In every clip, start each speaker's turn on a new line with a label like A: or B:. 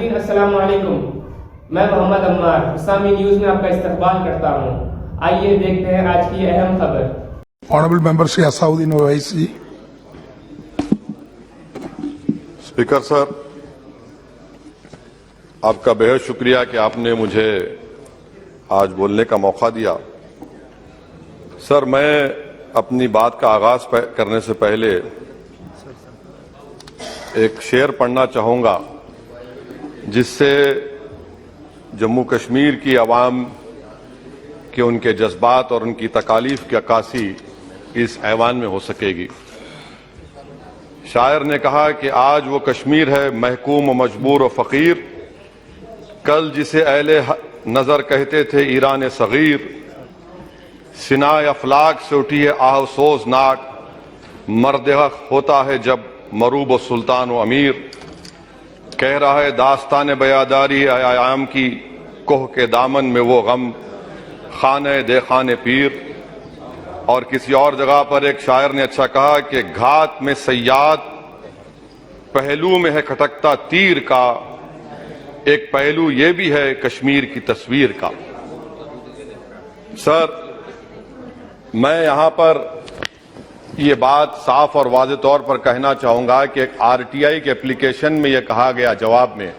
A: ناظرین السلام علیکم، میں محمد عمار اسلامی نیوز میں آپ کا استقبال کرتا ہوں۔ آئیے دیکھتے ہیں آج کی اہم خبر۔
B: آنریبل ممبر شری اساؤدین اویس جی۔
C: اسپیکر صاحب، آپ کا بہت شکریہ کہ آپ نے مجھے آج بولنے کا موقع دیا۔ سر، میں اپنی بات کا آغاز کرنے سے پہلے ایک شعر پڑھنا چاہوں گا جس سے جموں کشمیر کی عوام کے ان کے جذبات اور ان کی تکالیف کی عکاسی اس ایوان میں ہو سکے گی۔ شاعر نے کہا کہ آج وہ کشمیر ہے محکوم و مجبور و فقیر، کل جسے اہل نظر کہتے تھے ایران صغیر، سنائے افلاک سے اٹھی ہے آہ سوز ناک، مرد حق ہوتا ہے جب مروب و سلطان و امیر، کہہ رہا ہے داستان بیاداری ایام کی، کوہ کے دامن میں وہ غم خانہ دے خانہ پیر۔ اور کسی اور جگہ پر ایک شاعر نے اچھا کہا کہ گھات میں صیاد پہلو میں ہے کھٹکتا تیر کا، ایک پہلو یہ بھی ہے کشمیر کی تصویر کا۔ سر، میں یہاں پر یہ بات صاف اور واضح طور پر کہنا چاہوں گا کہ ایک RTI کے اپلیکیشن میں یہ کہا گیا جواب میں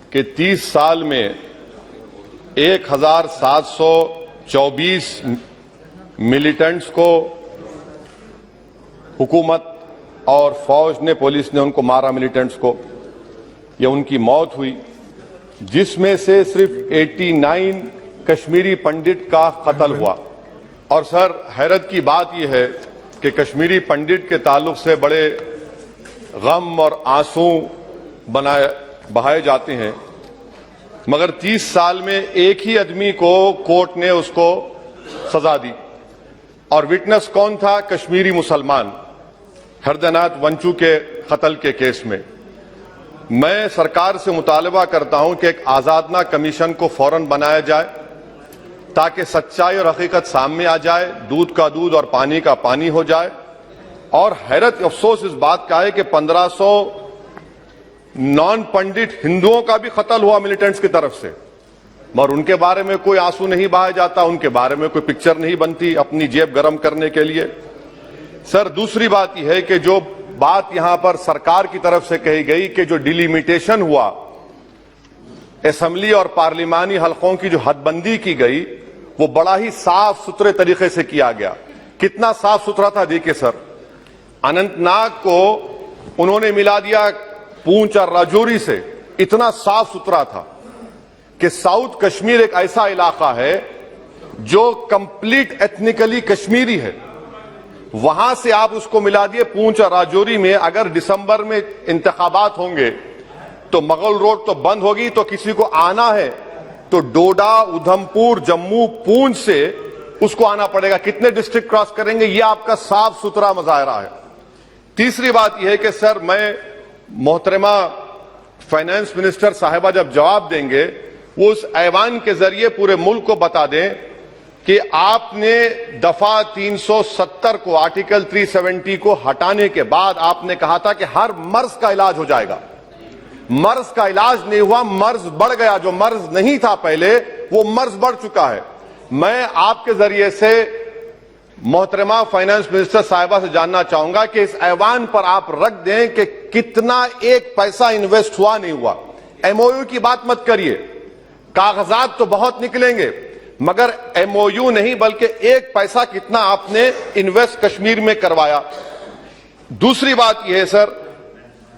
C: کہ 30 سال میں 1724 ملیٹنٹس کو حکومت اور فوج نے، پولیس نے ان کو مارا، ملیٹنٹس کو، یا ان کی موت ہوئی، جس میں سے صرف 89 کشمیری پنڈت کا قتل ہوا۔ اور سر، حیرت کی بات یہ ہے کہ کشمیری پنڈت کے تعلق سے بڑے غم اور آنسو بہائے جاتے ہیں، مگر 30 سال میں ایک ہی آدمی کو کورٹ نے اس کو سزا دی، اور وٹنس کون تھا؟ کشمیری مسلمان ہردے ناتھ ونچو کے قتل کے کیس میں۔ میں سرکار سے مطالبہ کرتا ہوں کہ ایک آزادنا کمیشن کو فوراً بنایا جائے تاکہ سچائی اور حقیقت سامنے آ جائے، دودھ کا دودھ اور پانی کا پانی ہو جائے۔ اور حیرت افسوس اس بات کا ہے کہ 1500 نان پنڈت ہندوؤں کا بھی قتل ہوا ملیٹنٹس کی طرف سے، مگر ان کے بارے میں کوئی آنسو نہیں بہایا جاتا، ان کے بارے میں کوئی پکچر نہیں بنتی اپنی جیب گرم کرنے کے لیے۔ سر، دوسری بات یہ ہے کہ جو بات یہاں پر سرکار کی طرف سے کہی گئی کہ جو ڈیلیمیٹیشن ہوا، اسمبلی اور پارلیمانی حلقوں کی جو حد بندی کی گئی، وہ بڑا ہی صاف ستھرے طریقے سے کیا گیا۔ کتنا صاف ستھرا تھا دیکھیں سر، اننت ناگ کو انہوں نے ملا دیا پونچھ اور راجوری سے، اتنا صاف ستھرا تھا کہ ساؤتھ کشمیر ایک ایسا علاقہ ہے جو کمپلیٹ ایتھنیکلی کشمیری ہے، وہاں سے آپ اس کو ملا دیے پونچھ اور راجوری میں۔ اگر دسمبر میں انتخابات ہوں گے تو مغل روڈ تو بند ہوگی، تو کسی کو آنا ہے تو ڈوڈا، ادھم پور، جموں، پونچھ سے اس کو آنا پڑے گا۔ کتنے ڈسٹرکٹ کراس کریں گے؟ یہ آپ کا صاف ستھرا مظاہرہ ہے۔ تیسری بات یہ ہے کہ سر، میں محترمہ فائنانس منسٹر صاحبہ جب جواب دیں گے، وہ اس ایوان کے ذریعے پورے ملک کو بتا دیں کہ آپ نے دفعہ 370 کو، آرٹیکل 370 کو ہٹانے کے بعد آپ نے کہا تھا کہ ہر مرض کا علاج ہو جائے گا۔ مرض کا علاج نہیں ہوا، مرض بڑھ گیا۔ جو مرض نہیں تھا پہلے، وہ مرض بڑھ چکا ہے۔ میں آپ کے ذریعے سے محترمہ فائنانس منسٹر صاحبہ سے جاننا چاہوں گا کہ اس ایوان پر آپ رکھ دیں کہ کتنا ایک پیسہ انویسٹ ہوا نہیں ہوا۔ MOU کی بات مت کریے، کاغذات تو بہت نکلیں گے، مگر MOU نہیں بلکہ ایک پیسہ کتنا آپ نے انویسٹ کشمیر میں کروایا۔ دوسری بات یہ ہے سر،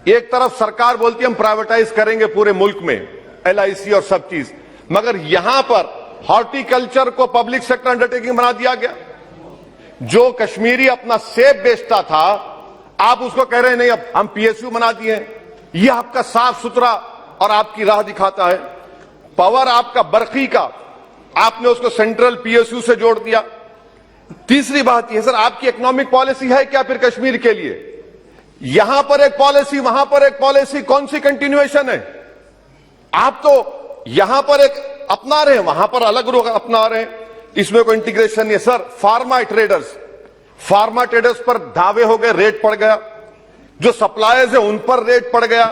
C: ایک طرف سرکار بولتی ہے ہم پرائیویٹائز کریں گے پورے ملک میں LIC اور سب چیز، مگر یہاں پر ہارٹیکلچر کو پبلک سیکٹر انڈرٹیکنگ بنا دیا گیا۔ جو کشمیری اپنا سیب بیچتا تھا، آپ اس کو کہہ رہے ہیں نہیں اب ہم PSU بنا دیے ہیں۔ یہ آپ کا صاف ستھرا اور آپ کی راہ دکھاتا ہے۔ پاور آپ کا برقی کا، آپ نے اس کو سینٹرل PSU سے جوڑ دیا۔ تیسری بات یہ سر، آپ کی اکنامک پالیسی ہے کیا پھر کشمیر کے لیے؟ یہاں پر ایک پالیسی، وہاں پر ایک پالیسی، کون سی کنٹینیویشن ہے؟ آپ تو یہاں پر ایک اپنا رہے ہیں، وہاں پر الگ لوگ اپنا رہے ہیں، اس میں کوئی انٹیگریشن نہیں ہے۔ سر، فارما ٹریڈرز پر دھاوے ہو گئے، ریٹ پڑ گیا، جو سپلائرز ہیں ان پر ریٹ پڑ گیا۔